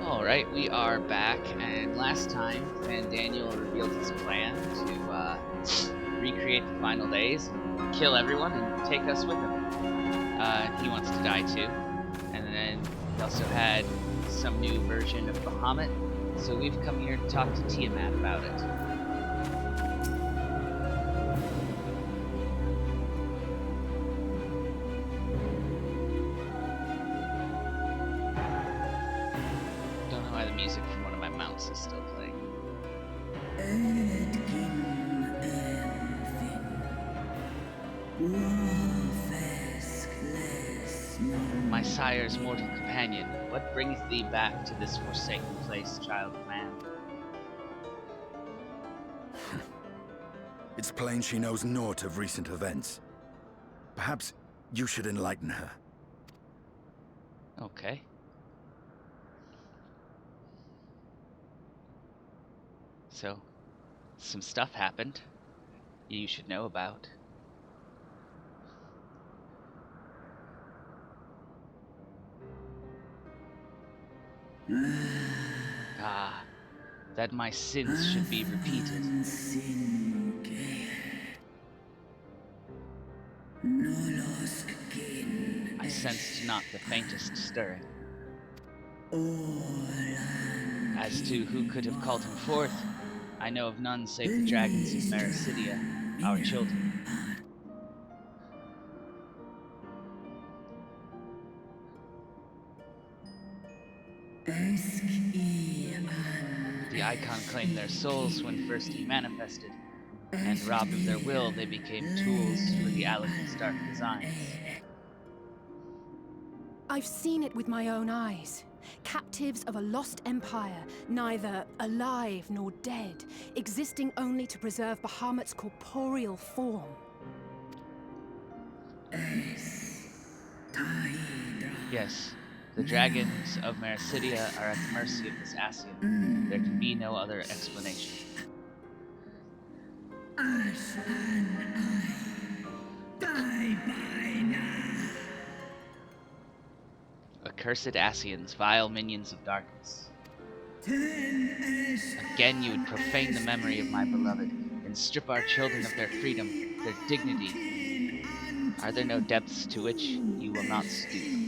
Alright, we are back, and last time, Van Daniel revealed his plan to recreate the final days, kill everyone, and take us with him. He wants to die too. And then he also had some new version of Bahamut, so we've come here to talk to Tiamat about it. Music from one of my mounts is still playing. My sire's mortal companion, what brings thee back to this forsaken place, child of man? It's plain she knows naught of recent events. Perhaps you should enlighten her. Okay. So, some stuff happened you should know about. That my sins should be repeated. I sensed not the faintest stirring. As to who could have called him forth, I know of none save the dragons of Mericidia, our children. The Icon claimed their souls when first he manifested, and robbed of their will, they became tools for the Aladdin's dark designs. I've seen it with my own eyes. Captives of a lost empire, neither alive nor dead, existing only to preserve Bahamut's corporeal form. Yes, the dragons of Mericidia are at the mercy of this Ascian. There can be no other explanation. Accursed Ascians, vile minions of darkness. Again you would profane the memory of my beloved, and strip our children of their freedom, their dignity. Are there no depths to which you will not stoop?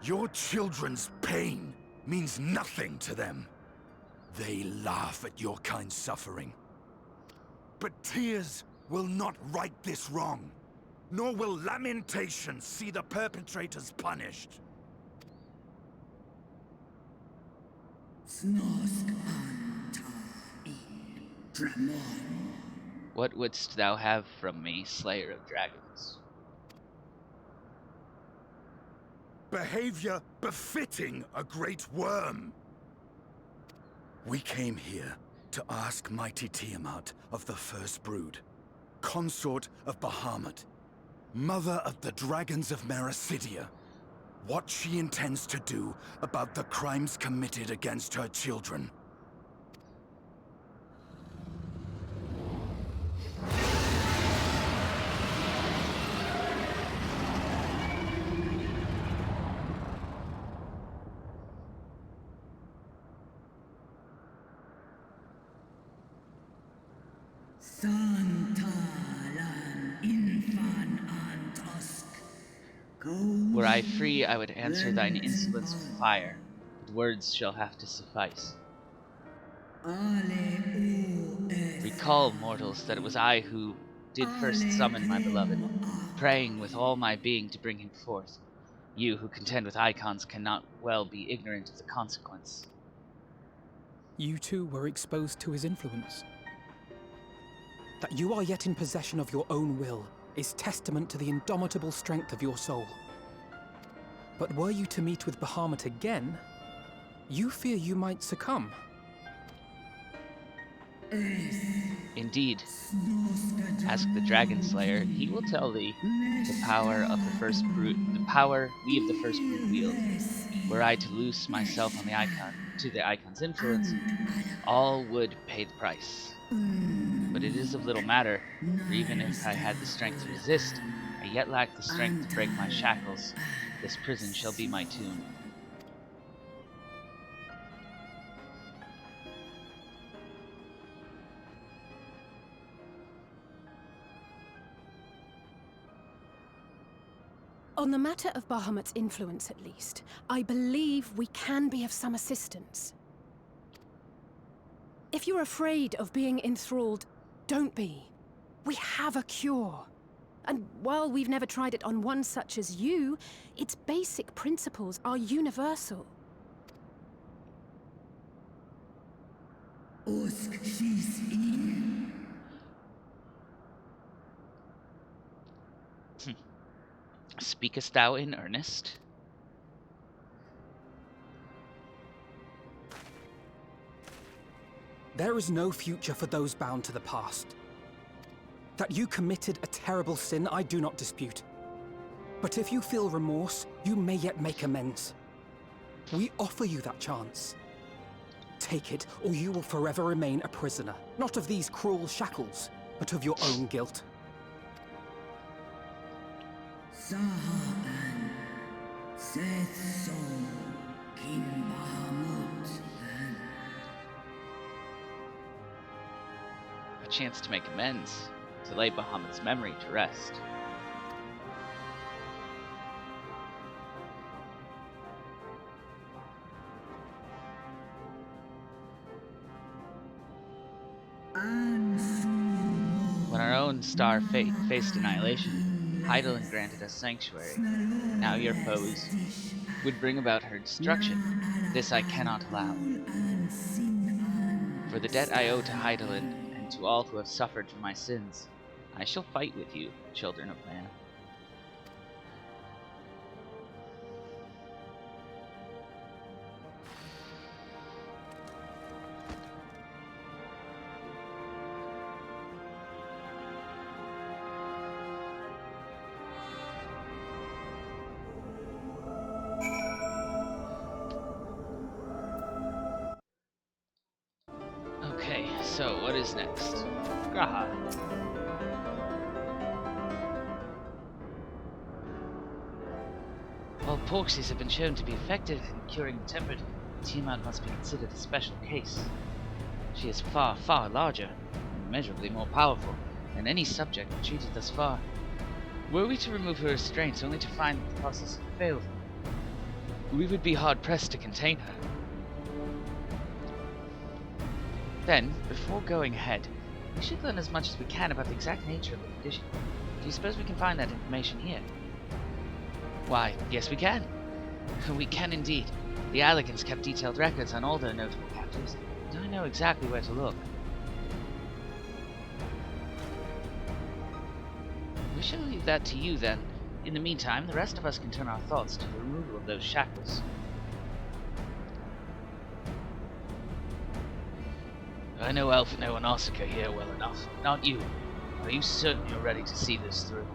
Your children's pain means nothing to them. They laugh at your kind suffering. But tears will not right this wrong, nor will lamentation see the perpetrators punished. What wouldst thou have from me, Slayer of Dragons? Behavior befitting a great Wyrm. We came here to ask mighty Tiamat of the First Brood, consort of Bahamut, mother of the dragons of Mericidia, what she intends to do about the crimes committed against her children. Were I free, I would answer thine insolence with fire, but words shall have to suffice. Recall, mortals, that it was I who did first summon my beloved, praying with all my being to bring him forth. You who contend with icons cannot well be ignorant of the consequence. You too were exposed to his influence. That you are yet in possession of your own will is testament to the indomitable strength of your soul. But were you to meet with Bahamut again, you fear you might succumb. Indeed. Ask the Dragon Slayer, he will tell thee the power of the first brood, the power we of the first brood wield. Were I to loose myself on the icon to the icon's influence, all would pay the price. But it is of little matter, for even if I had the strength to resist, I yet lack the strength to break my shackles. This prison shall be my tomb. On the matter of Bahamut's influence, at least, I believe we can be of some assistance. If you're afraid of being enthralled, don't be. We have a cure. And while we've never tried it on one such as you, its basic principles are universal. Speakest thou in earnest? There is no future for those bound to the past. That you committed a terrible sin, I do not dispute. But if you feel remorse, you may yet make amends. We offer you that chance. Take it, or you will forever remain a prisoner, not of these cruel shackles, but of your own guilt. A chance to make amends, to lay Bahamut's memory to rest. When our own star faced annihilation, Hydaelyn granted us sanctuary. Now your foes would bring about her destruction. This I cannot allow. For the debt I owe to Hydaelyn, and to all who have suffered for my sins, I shall fight with you, children of man. Okay, so what is next? Graha. While Porxies have been shown to be effective in curing the tempered, Tiamat must be considered a special case. She is far, far larger, and immeasurably more powerful than any subject treated thus far. Were we to remove her restraints only to find that the process had failed, we would be hard-pressed to contain her. Then, before going ahead, we should learn as much as we can about the exact nature of the condition. Do you suppose we can find that information here? Why, yes we can. We can indeed. The Alligans kept detailed records on all their notable captives, and I know exactly where to look. We shall leave that to you then. In the meantime, the rest of us can turn our thoughts to the removal of those shackles. I know Elfino and Osaka here well enough, not you. Are you certain you're ready to see this through?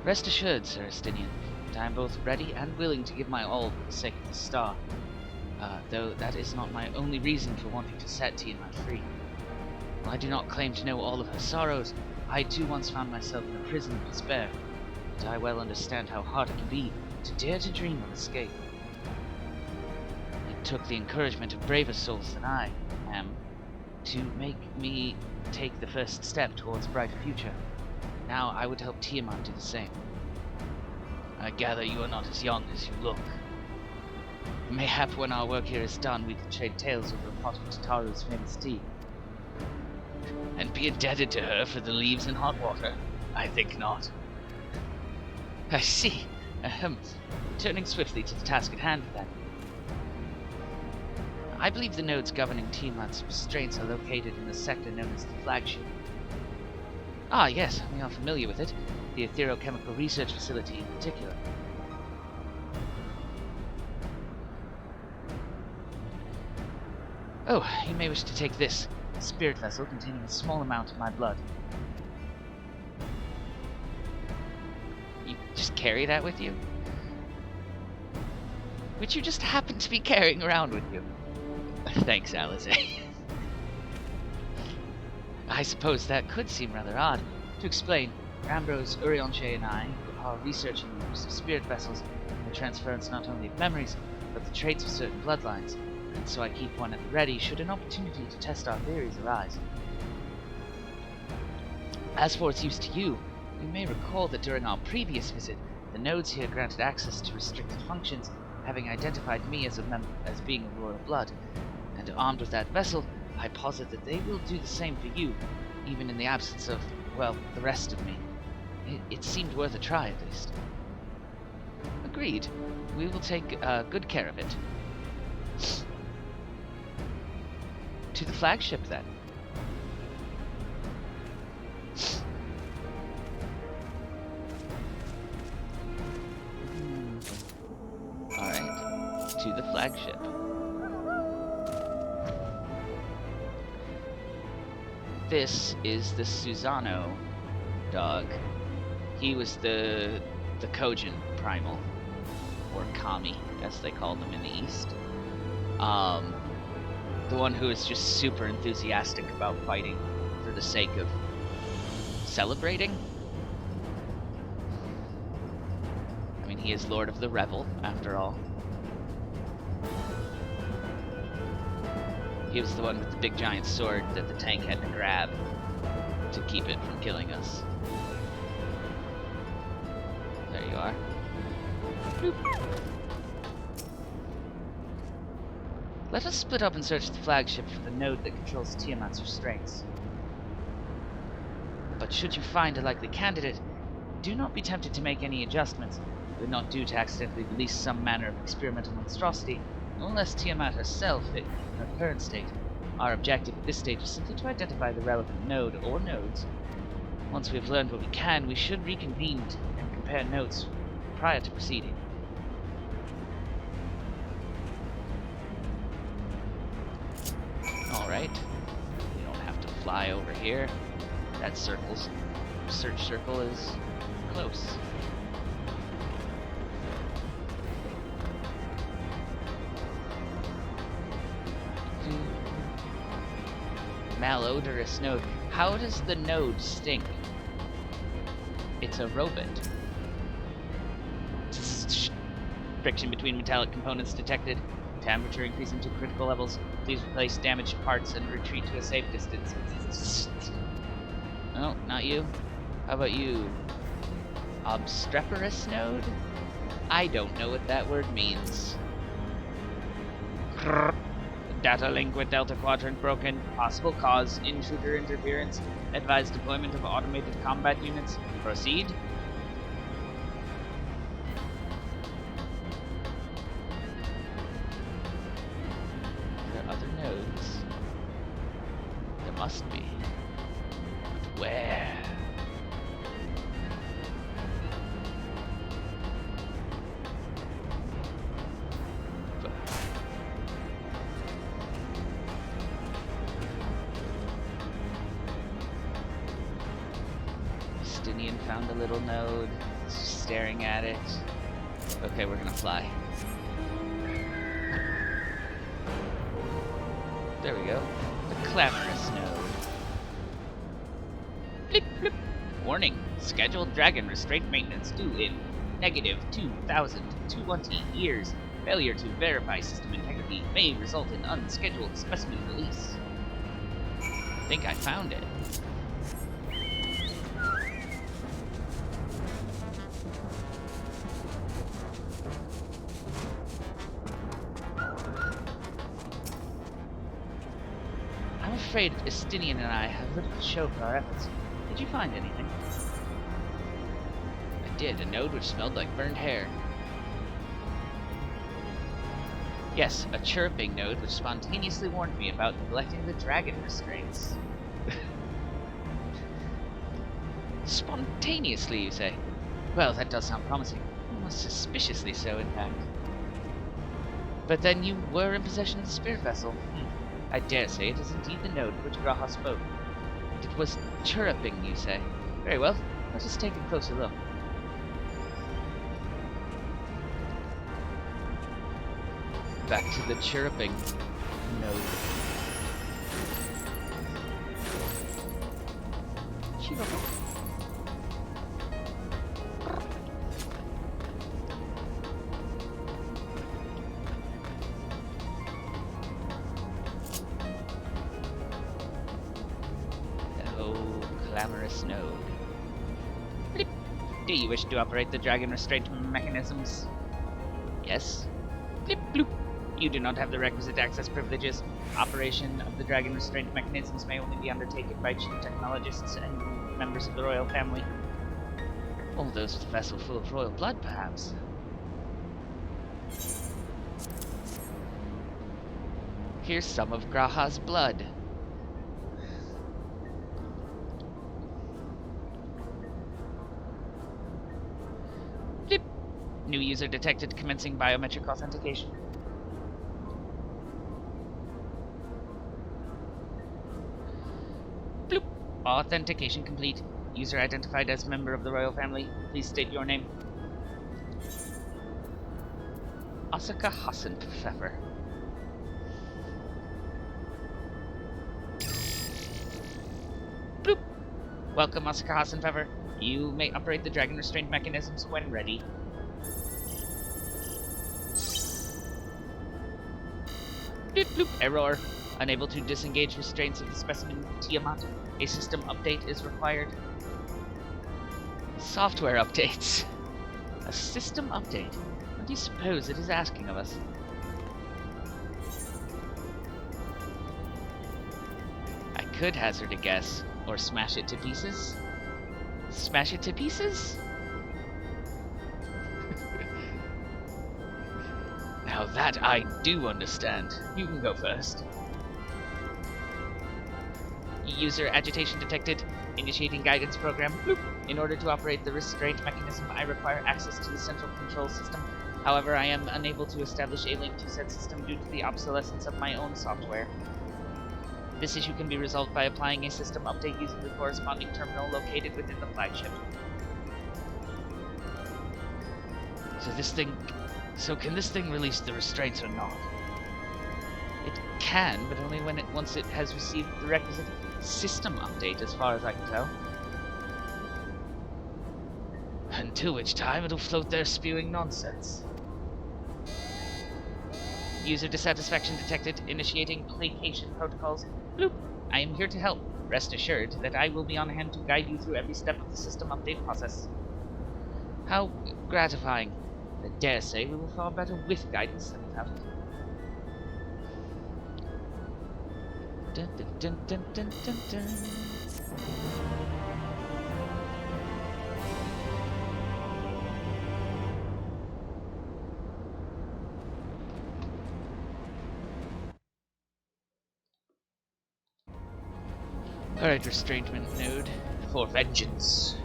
Rest assured, Sir Estinian, that I am both ready and willing to give my all for the sake of the star. Though that is not my only reason for wanting to set Tiamat free. While I do not claim to know all of her sorrows, I too once found myself in a prison of despair, and I well understand how hard it can be to dare to dream of escape. It took the encouragement of braver souls than I am to make me take the first step towards a brighter future. Now I would help Tiamat do the same. I gather you are not as young as you look. Mayhap when our work here is done, we can trade tales over a pot of Tataru's famous tea. And be indebted to her for the leaves and hot water? I think not. I see. Turning swiftly to the task at hand, then. I believe the nodes governing Tiamat's restraints are located in the sector known as the Flagship. Ah, yes, we are familiar with it. The Etherochemical Research Facility in particular. Oh, you may wish to take this. A spirit vessel containing a small amount of my blood. You just carry that with you? Which you just happen to be carrying around with you. Thanks, Alisaie. I suppose that could seem rather odd. To explain, Ambrose, Urianger, and I are researching the use of spirit vessels and the transference not only of memories, but the traits of certain bloodlines, and so I keep one at the ready should an opportunity to test our theories arise. As for its use to you, you may recall that during our previous visit, the nodes here granted access to restricted functions, having identified me as being of royal blood, and armed with that vessel, I posit that they will do the same for you, even in the absence of, well, the rest of me. It seemed worth a try, at least. Agreed. We will take good care of it. To the flagship, then. Alright. To the flagship. This is the Susano dog. He was the Kojin primal, or Kami, as they called them in the East. The one who is just super enthusiastic about fighting for the sake of celebrating. I mean, he is Lord of the Revel, after all. He was the one with the big giant sword that the tank had to grab to keep it from killing us. There you are. Boop. Let us split up and search the flagship for the node that controls Tiamat's restraints. But should you find a likely candidate, do not be tempted to make any adjustments. It would not do to accidentally release some manner of experimental monstrosity, unless Tiamat herself in her current state. Our objective at this stage is simply to identify the relevant node or nodes. Once we have learned what we can, we should reconvene and compare notes prior to proceeding. Alright. We don't have to fly over here. That search circle is close. Malodorous node. How does the node stink? It's a robot. Friction between metallic components detected. Temperature increasing to critical levels. Please replace damaged parts and retreat to a safe distance. No, not you. How about you? Obstreperous node? I don't know what that word means. Data link with Delta Quadrant broken. Possible cause, intruder interference. Advise deployment of automated combat units. Proceed. There are other nodes. There must be. But where? Found a little node, just staring at it. Okay, we're gonna fly. There we go. The clamorous node. Blip, blip. Warning. Scheduled dragon restraint maintenance due in -2,020 years. Failure to verify system integrity may result in unscheduled specimen release. I think I found it. I'm afraid Estinian and I have little to show for our efforts. Did you find anything? I did, a node which smelled like burned hair. Yes, a chirping node which spontaneously warned me about neglecting the dragon restraints. Spontaneously, you say? Well, that does sound promising. Almost suspiciously so, in fact. But then you were in possession of the spirit vessel. I dare say it is indeed the node which Graha spoke. And it was chirruping, you say? Very well, let us take a closer look. Back to the chirruping node. Chirruping. Clamorous node. Blip. Do you wish to operate the dragon restraint mechanisms? Yes. Blip bloop. You do not have the requisite access privileges. Operation of the dragon restraint mechanisms may only be undertaken by chief technologists and members of the royal family. All those with a vessel full of royal blood, perhaps. Here's some of Graha's blood. New user detected, commencing biometric authentication. Bloop. Authentication complete. User identified as member of the royal family. Please state your name. Asuka Hassan Pfeffer. Bloop. Welcome, Asuka Hassan Pfeffer. You may operate the dragon restraint mechanisms when ready. Bloop, bloop. Error. Unable to disengage restraints of the specimen Tiamat. A system update is required. Software updates. A system update? What do you suppose it is asking of us? I could hazard a guess. Or smash it to pieces? Smash it to pieces? Now that I do understand. You can go first. User agitation detected. Initiating guidance program. Bloop. In order to operate the restraint mechanism, I require access to the central control system. However, I am unable to establish a link to said system due to the obsolescence of my own software. This issue can be resolved by applying a system update using the corresponding terminal located within the flagship. So can this thing release the restraints or not? It can, but only once it has received the requisite system update, as far as I can tell. Until which time it'll float there spewing nonsense. User dissatisfaction detected. Initiating placation protocols. Bloop. I am here to help. Rest assured that I will be on hand to guide you through every step of the system update process. How gratifying. I dare say we will fare better with guidance than without it. Dun, dun, dun, dun, dun, dun, dun. Alright, restraintment node. For vengeance.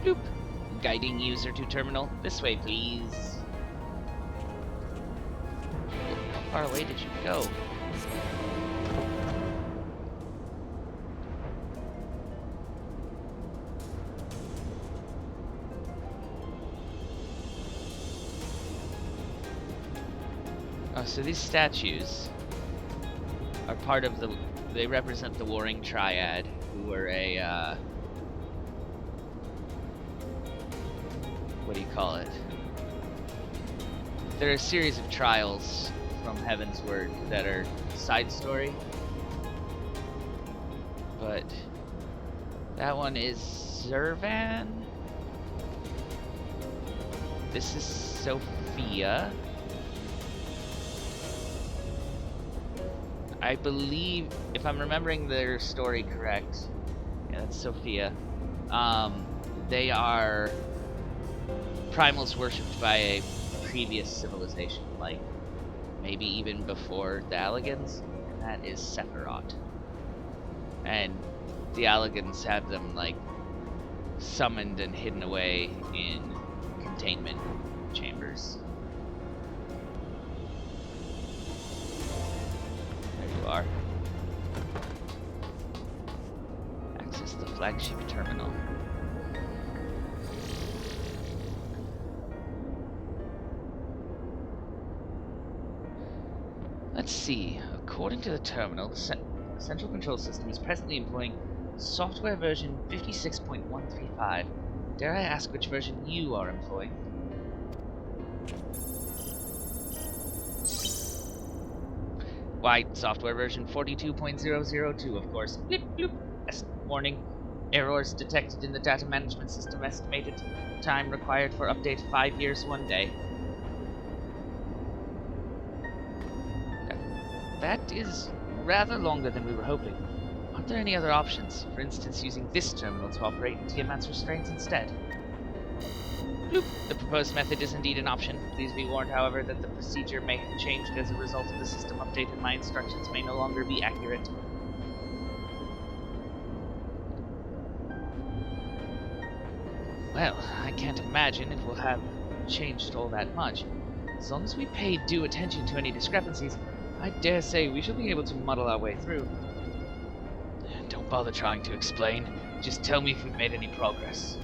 Bloop. Guiding user to terminal. This way, please. How far away did you go? Oh, so these statues are part of the... They represent the warring triad, who were a, what do you call it? There are a series of trials from Heaven's Word that are side story. But that one is Zervan. This is Sophia. I believe, if I'm remembering their story correct, yeah, that's Sophia. They are primals worshipped by a previous civilization, like maybe even before the Allegans, and that is Sephiroth. And the Allegans have them like summoned and hidden away in containment chambers. are. Access the flagship terminal. Let's see. According to the terminal, the central control system is presently employing software version 56.135. Dare I ask which version you are employing? Why, software version 42.002, of course. Blip, bloop. Warning. Errors detected in the data management system. Estimated time required for update 5 years, 1 day. That is rather longer than we were hoping. Aren't there any other options? For instance, using this terminal to operate Tiamat's restraints instead? Bloop. The proposed method is indeed an option. Please be warned, however, that the procedure may have changed as a result of the system update and my instructions may no longer be accurate. Well, I can't imagine it will have changed all that much. As long as we pay due attention to any discrepancies, I dare say we shall be able to muddle our way through. Don't bother trying to explain. Just tell me if we've made any progress.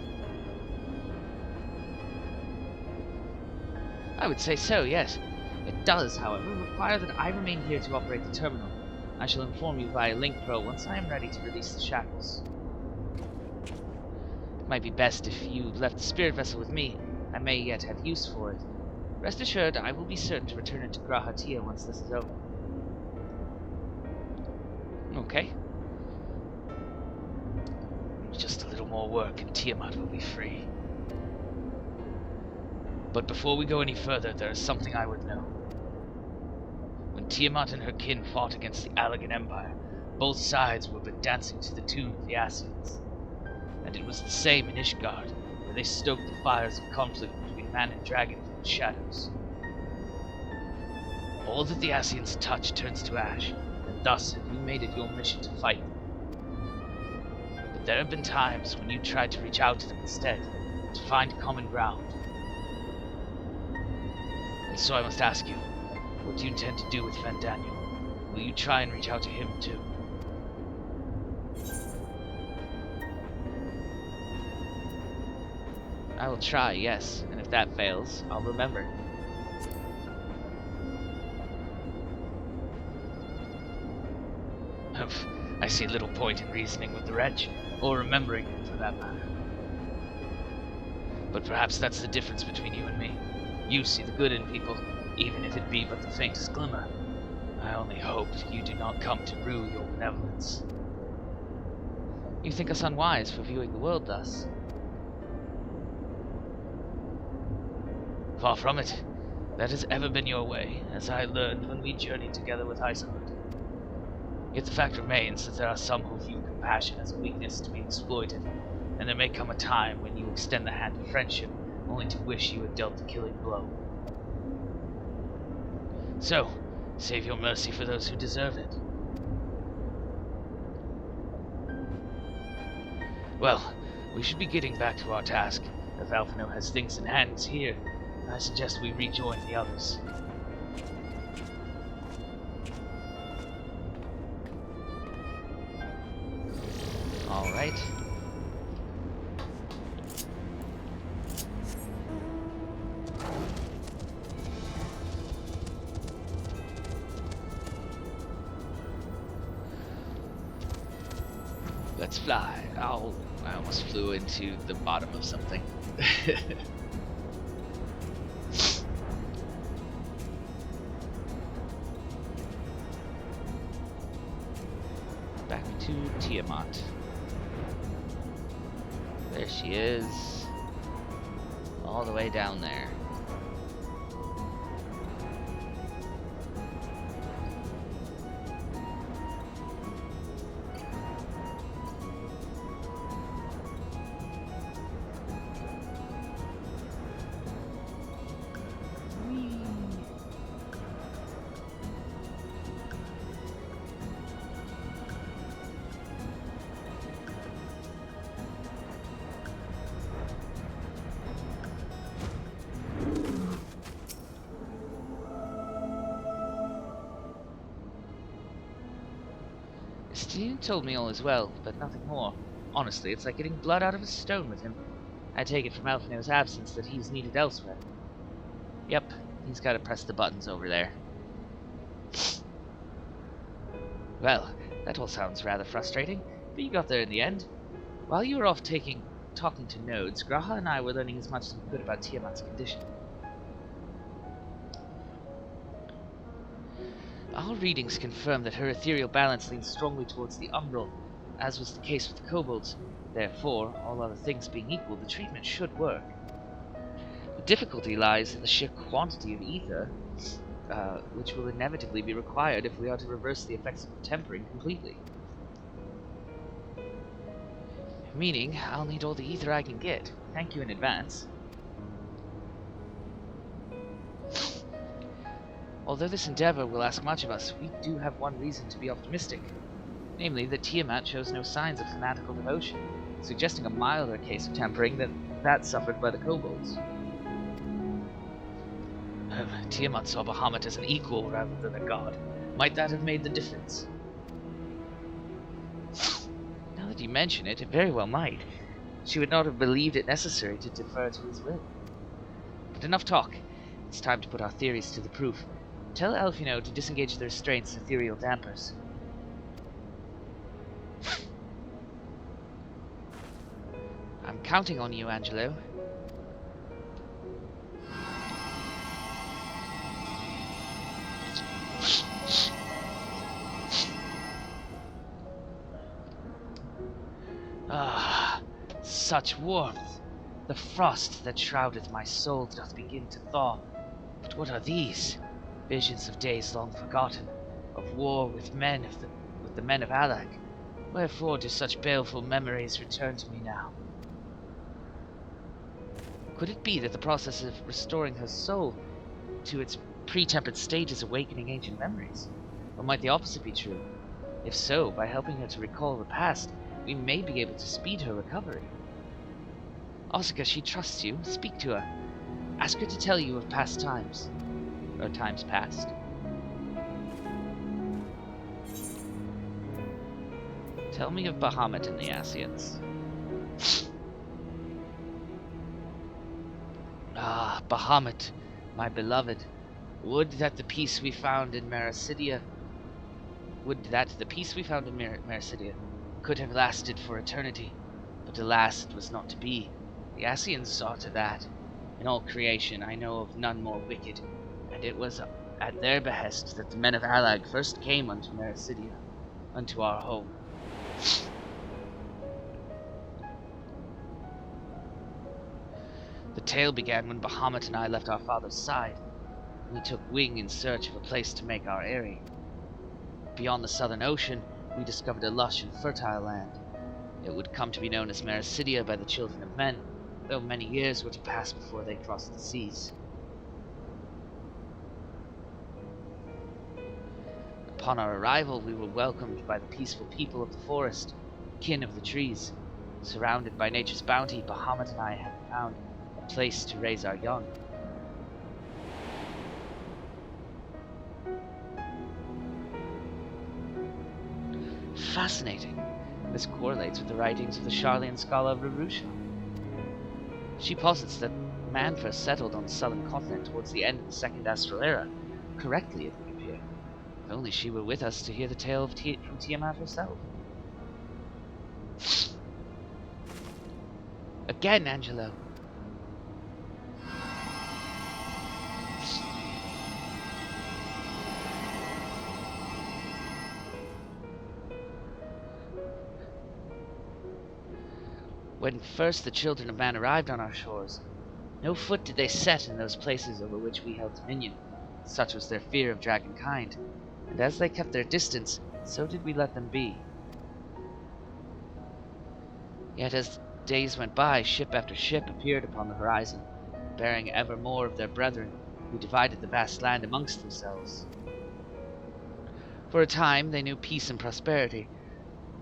I would say so, yes. It does, however, require that I remain here to operate the terminal. I shall inform you via Link Pro once I am ready to release the shackles. It might be best if you left the spirit vessel with me. I may yet have use for it. Rest assured, I will be certain to return it to G'raha Tia once this is over. Okay. Just a little more work and Tiamat will be free. But before we go any further, there is something I would know. When Tiamat and her kin fought against the Allagan Empire, both sides were but dancing to the tune of the Ascians. And it was the same in Ishgard, where they stoked the fires of conflict between man and dragon from the shadows. All that the Ascians touch turns to ash, and thus have you made it your mission to fight them. But there have been times when you tried to reach out to them instead, to find common ground. And so I must ask you, what do you intend to do with Fandaniel? Will you try and reach out to him too? I will try, yes, and if that fails, I'll remember. Humph, I see little point in reasoning with the wretch, or remembering him for that matter. But perhaps that's the difference between you and me. You see the good in people, even if it be but the faintest glimmer. I only hope you do not come to rue your benevolence. You think us unwise for viewing the world thus? Far from it. That has ever been your way, as I learned when we journeyed together with Iceheart. Yet the fact remains that there are some who view compassion as a weakness to be exploited, and there may come a time when you extend the hand of friendship only to wish you had dealt the killing blow. So, save your mercy for those who deserve it. Well, we should be getting back to our task. If Alphino has things in hand here, I suggest we rejoin the others. Alright. Let's fly. Oh, I almost flew into the bottom of something. Back to Tiamat. There she is. All the way down there. He told me all is well, but nothing more. Honestly, it's like getting blood out of a stone with him. I take it from Elfino's absence that he's needed elsewhere. Yep, he's got to press the buttons over there. Well, that all sounds rather frustrating, but you got there in the end. While you were off talking to nodes, Graha and I were learning as much as we could about Tiamat's condition. Our readings confirm that her ethereal balance leans strongly towards the umbral, as was the case with the kobolds. Therefore, all other things being equal, the treatment should work. The difficulty lies in the sheer quantity of ether, which will inevitably be required if we are to reverse the effects of tempering completely. Meaning, I'll need all the ether I can get. Thank you in advance. Although this endeavor will ask much of us, we do have one reason to be optimistic. Namely, that Tiamat shows no signs of fanatical devotion, suggesting a milder case of tempering than that suffered by the kobolds. Tiamat saw Bahamut as an equal rather than a god. Might that have made the difference? Now that you mention it, it very well might. She would not have believed it necessary to defer to his will. But enough talk. It's time to put our theories to the proof. Tell Elfino to disengage the restraints and ethereal dampers. I'm counting on you, Angelo. Ah, such warmth! The frost that shroudeth my soul doth begin to thaw. But what are these? Visions of days long forgotten, of war with the men of Alag. Wherefore do such baleful memories return to me now? Could it be that the process of restoring her soul to its pre-tempered state is awakening ancient memories? Or might the opposite be true? If so, by helping her to recall the past, we may be able to speed her recovery. Osaka, she trusts you. Speak to her. Ask her to tell you of past times. Or times past. Tell me of Bahamut and the Ascians. Ah, Bahamut, my beloved. Would that the peace we found in Mericidia could have lasted for eternity. But alas, it was not to be. The Ascians saw to that. In all creation, I know of none more wicked, and it was at their behest that the men of Alag first came unto Mericidia, unto our home. The tale began when Bahamut and I left our father's side. We took wing in search of a place to make our eyrie. Beyond the southern ocean, we discovered a lush and fertile land. It would come to be known as Mericidia by the children of men, though many years were to pass before they crossed the seas. Upon our arrival, we were welcomed by the peaceful people of the forest, kin of the trees. Surrounded by nature's bounty, Bahamut and I had found a place to raise our young. Fascinating. This correlates with the writings of the Charlian scholar Rarusha. She posits that man first settled on the southern continent towards the end of the Second Astral Era. Correctly, it would appear. If only she were with us to hear the tale of from Tiamat herself. Again, Angelo. When first the children of man arrived on our shores, no foot did they set in those places over which we held dominion. Such was their fear of dragonkind, and as they kept their distance, so did we let them be. Yet as days went by, ship after ship appeared upon the horizon, bearing ever more of their brethren, who divided the vast land amongst themselves. For a time they knew peace and prosperity,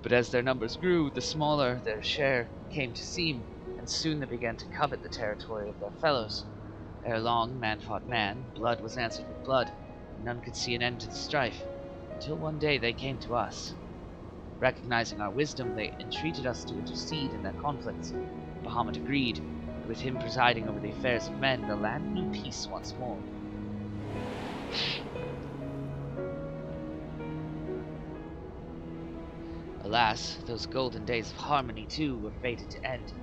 but as their numbers grew, the smaller their share came to seem, and soon they began to covet the territory of their fellows. Ere long, man fought man, blood was answered with blood, and none could see an end to the strife, until one day they came to us. Recognizing our wisdom, they entreated us to intercede in their conflicts. Bahamut agreed, and with him presiding over the affairs of men, the land knew peace once more. Alas, those golden days of harmony too were fated to end.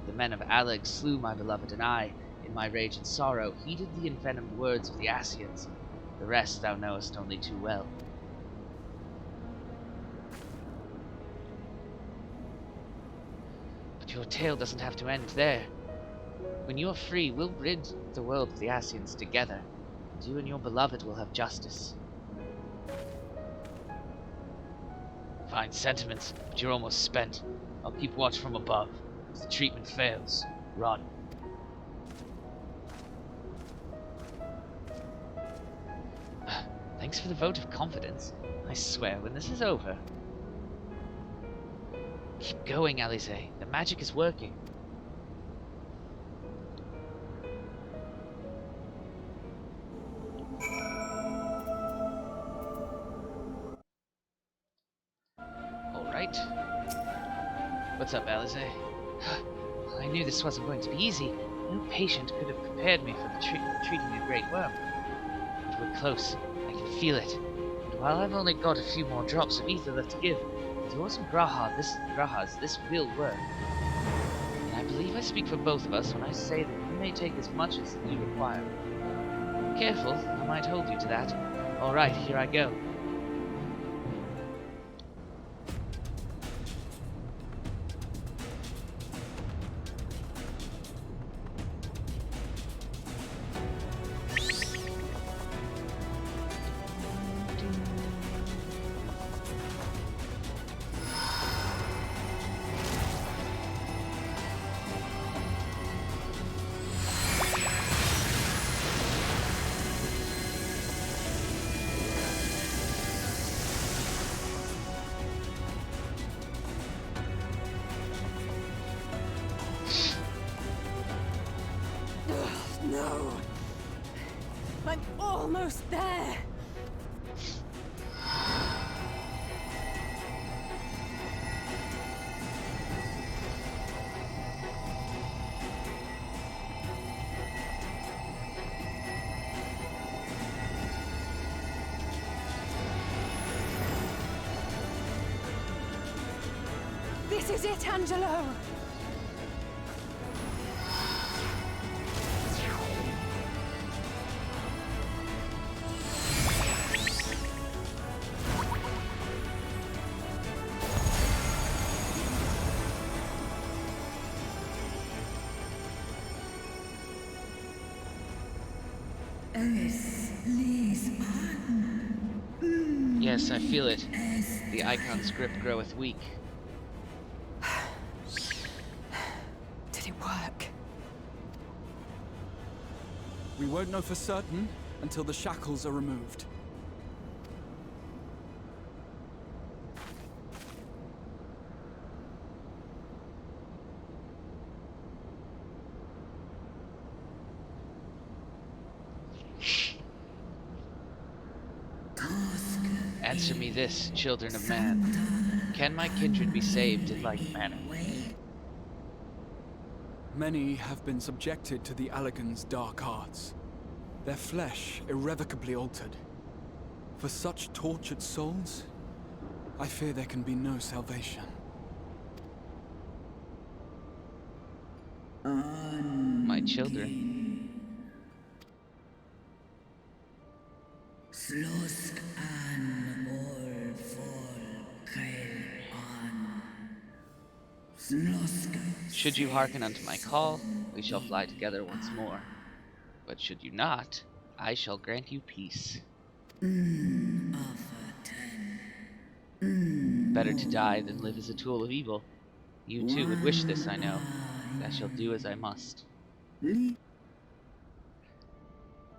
The men of Aleg slew my beloved, and I, in my rage and sorrow, heeded the envenomed words of the Ascians. The rest thou knowest only too well. But your tale doesn't have to end there. When you are free, we'll rid the world of the Ascians together, and you and your beloved will have justice. Fine sentiments, but you're almost spent. I'll keep watch from above. If the treatment fails, run. Thanks for the vote of confidence. I swear, when this is over... Keep going, Alize. The magic is working. Alright. What's up, Alize? I knew this wasn't going to be easy. No patient could have prepared me for the treating a great worm. But we're close. I can feel it. And while I've only got a few more drops of ether left to give, with yours and Graha's, this will work. And I believe I speak for both of us when I say that you may take as much as you require. Careful, I might hold you to that. Alright, here I go. No! I'm almost there! This is it, Angelo! Yes, I feel it. The icon's grip groweth weak. Did it work? We won't know for certain until the shackles are removed. Answer me this, children of man. Can my kindred be saved in like manner? Many have been subjected to the Allegan's dark arts, their flesh irrevocably altered. For such tortured souls, I fear there can be no salvation. My children. Should you hearken unto my call, we shall fly together once more. But should you not, I shall grant you peace. Better to die than live as a tool of evil. You too would wish this, I know, but I shall do as I must.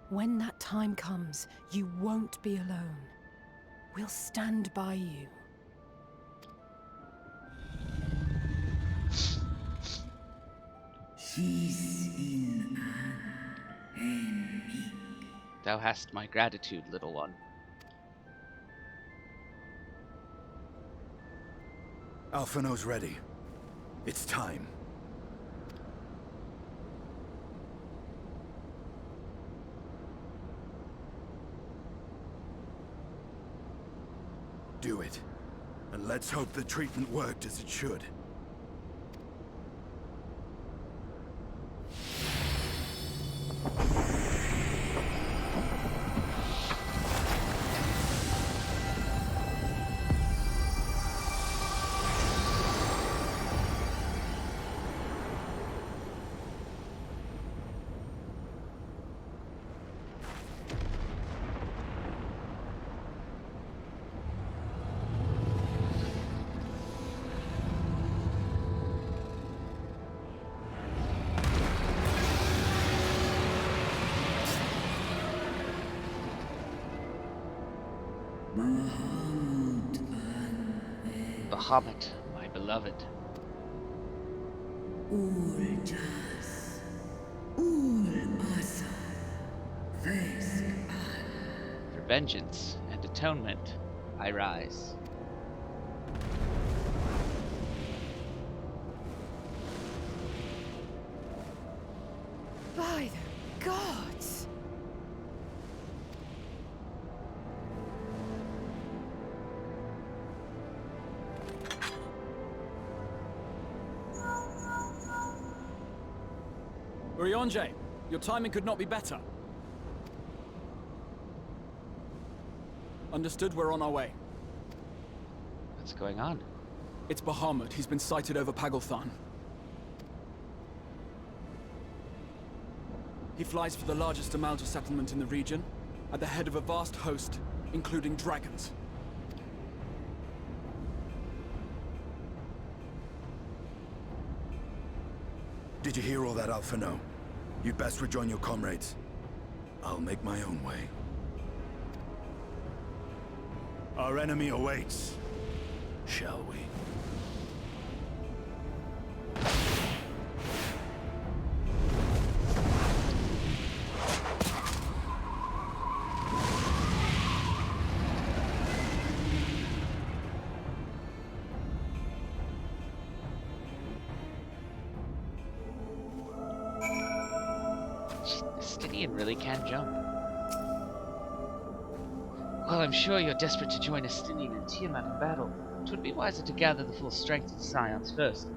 When that time comes, you won't be alone. We'll stand by you. Thou hast my gratitude, little one. Alphino's ready. It's time. Do it. And let's hope the treatment worked as it should. Bahamut, my beloved. For vengeance and atonement, I rise. By the gods! Urianger, your timing could not be better. Understood, we're on our way. What's going on? It's Bahamut. He's been sighted over Pagalthan. He flies for the largest Amalja settlement in the region, at the head of a vast host, including dragons. Did you hear all that, Alphino? You'd best rejoin your comrades. I'll make my own way. Our enemy awaits. Shall we? Stinian really can jump. Well, I'm sure you're desperate to join Estinian and Tiamat in battle. It would be wiser to gather the full strength of the Scions first.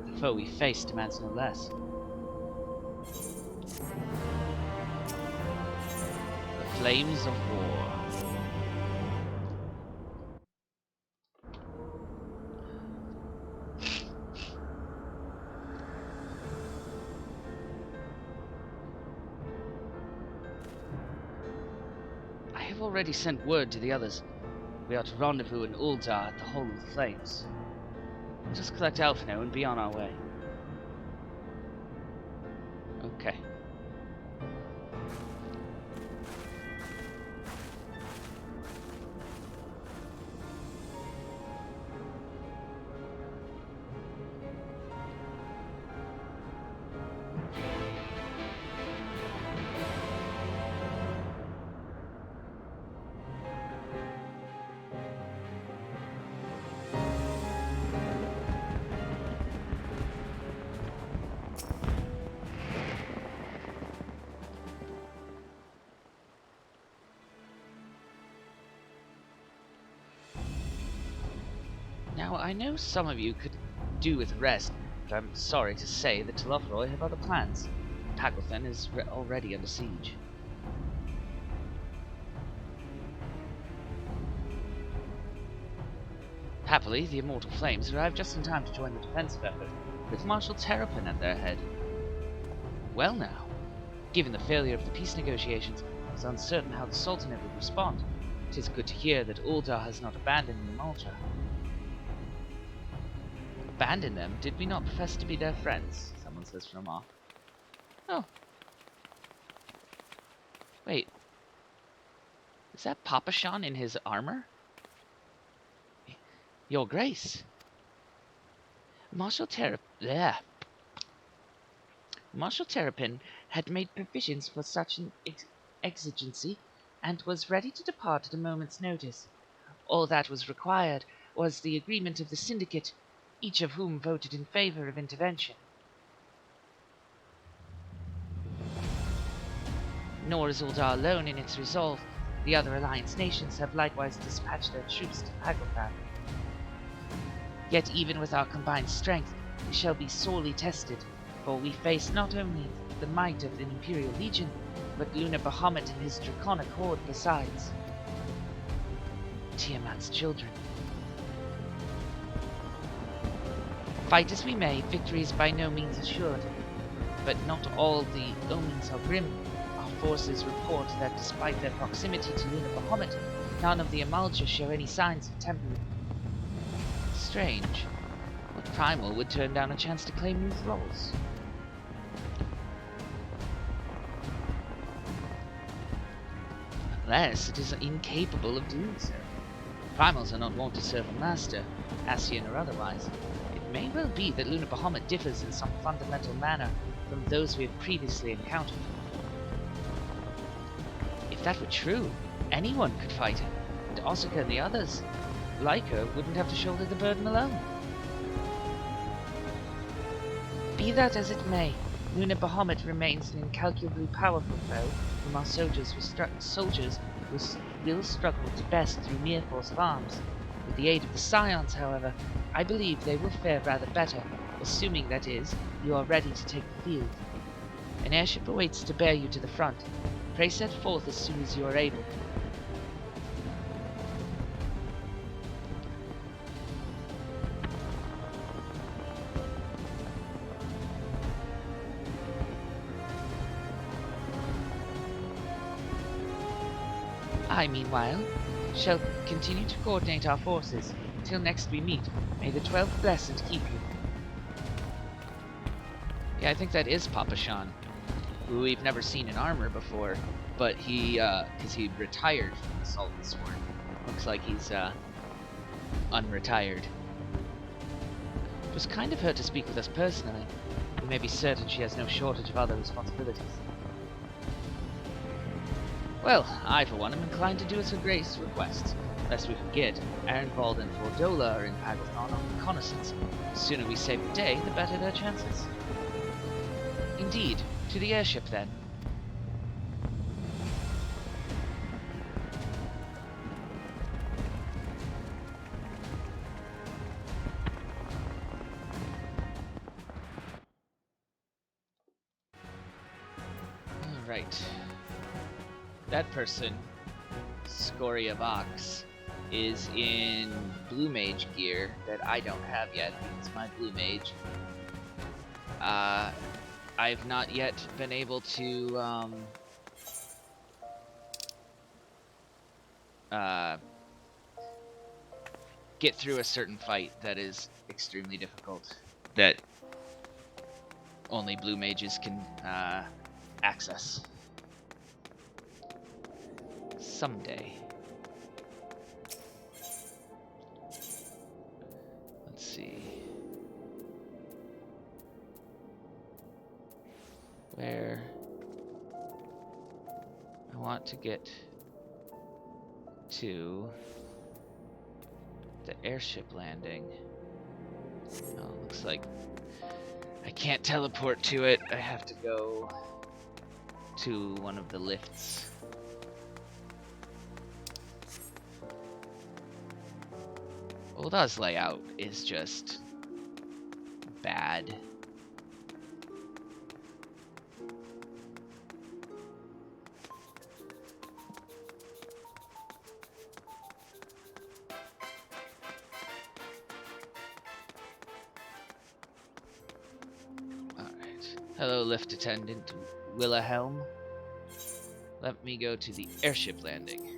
The foe we face demands no less. The Flames of War. I have already sent word to the others. We are to rendezvous in Uldar at the Hall of the Flames. Let us collect Alphino and be on our way. Okay. Now, I know some of you could do with rest, but I'm sorry to say that Telofroy have other plans. Pagalthan is already under siege. Happily, the Immortal Flames arrived just in time to join the defensive effort, with Marshal Terrapin at their head. Well now, given the failure of the peace negotiations, it was uncertain how the Sultanate would respond. It is good to hear that Uldar has not abandoned the Amalja. Abandon them? Did we not profess to be their friends? Someone says from off. Oh. Wait. Is that Papashan in his armor? Your Grace. Marshal Terrapin had made provisions for such an exigency, and was ready to depart at a moment's notice. All that was required was the agreement of the Syndicate, each of whom voted in favor of intervention. Nor is Uldar alone in its resolve. The other Alliance nations have likewise dispatched their troops to Pagothan. Yet even with our combined strength, we shall be sorely tested, for we face not only the might of the Imperial Legion, but Lunar Bahamut and his draconic horde besides. Tiamat's children. Fight as we may, victory is by no means assured. But not all the omens are grim. Our forces report that despite their proximity to Lunar Bahamut, none of the Amalja show any signs of tempering. Strange. What primal would turn down a chance to claim new thralls? Unless it is incapable of doing so. Primals are not wont to serve a master, Ascian or otherwise. It may well be that Lunar Bahamut differs in some fundamental manner from those we have previously encountered. If that were true, anyone could fight him, and Osaka and the others, like her, wouldn't have to shoulder the burden alone. Be that as it may, Lunar Bahamut remains an incalculably powerful foe whom our soldiers will struggle to best through mere force of arms. With the aid of the Scions, however, I believe they will fare rather better, assuming, that is, you are ready to take the field. An airship awaits to bear you to the front. Pray set forth as soon as you are able. I, meanwhile, shall continue to coordinate our forces. Till next we meet, may the 12th bless and keep you. Yeah, I think that is Papa Shan, who we've never seen in armor before, but he, because he retired from the Sultan Sword. Looks like he's, unretired. It was kind of her to speak with us personally. We may be certain she has no shortage of other responsibilities. Well, I for one am inclined to do as her Grace's request. Lest we forget, Arenvald and Fordola are in Pagothan on reconnaissance. The sooner we save the day, the better their chances. Indeed, to the airship then. Alright. That person, Scoria Vox, is in Blue Mage gear that I don't have yet because my Blue Mage. I've not yet been able to get through a certain fight that is extremely difficult, that only Blue Mages can access. Someday. Let's see. Where I want to get to the airship landing. Oh, looks like I can't teleport to it. I have to go to one of the lifts. Ulda's layout is just bad. Alright. Hello, lift attendant Wilhelm. Let me go to the airship landing.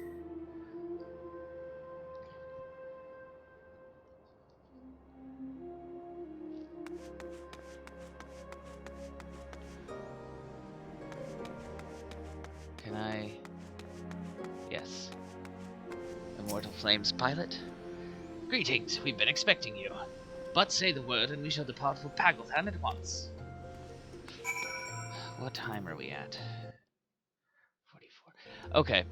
Can I? Yes. Immortal Flames pilot? Greetings, we've been expecting you. But say the word and we shall depart for Pagothan at once. What time are we at? 44. Okay,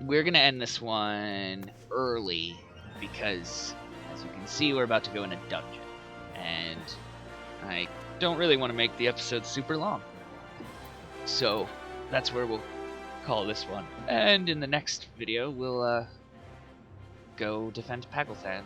we're gonna end this one early because, as you can see, we're about to go in a dungeon. and I don't really want to make the episode super long. So that's where we'll call this one. And in the next video, we'll go defend Pagelthan.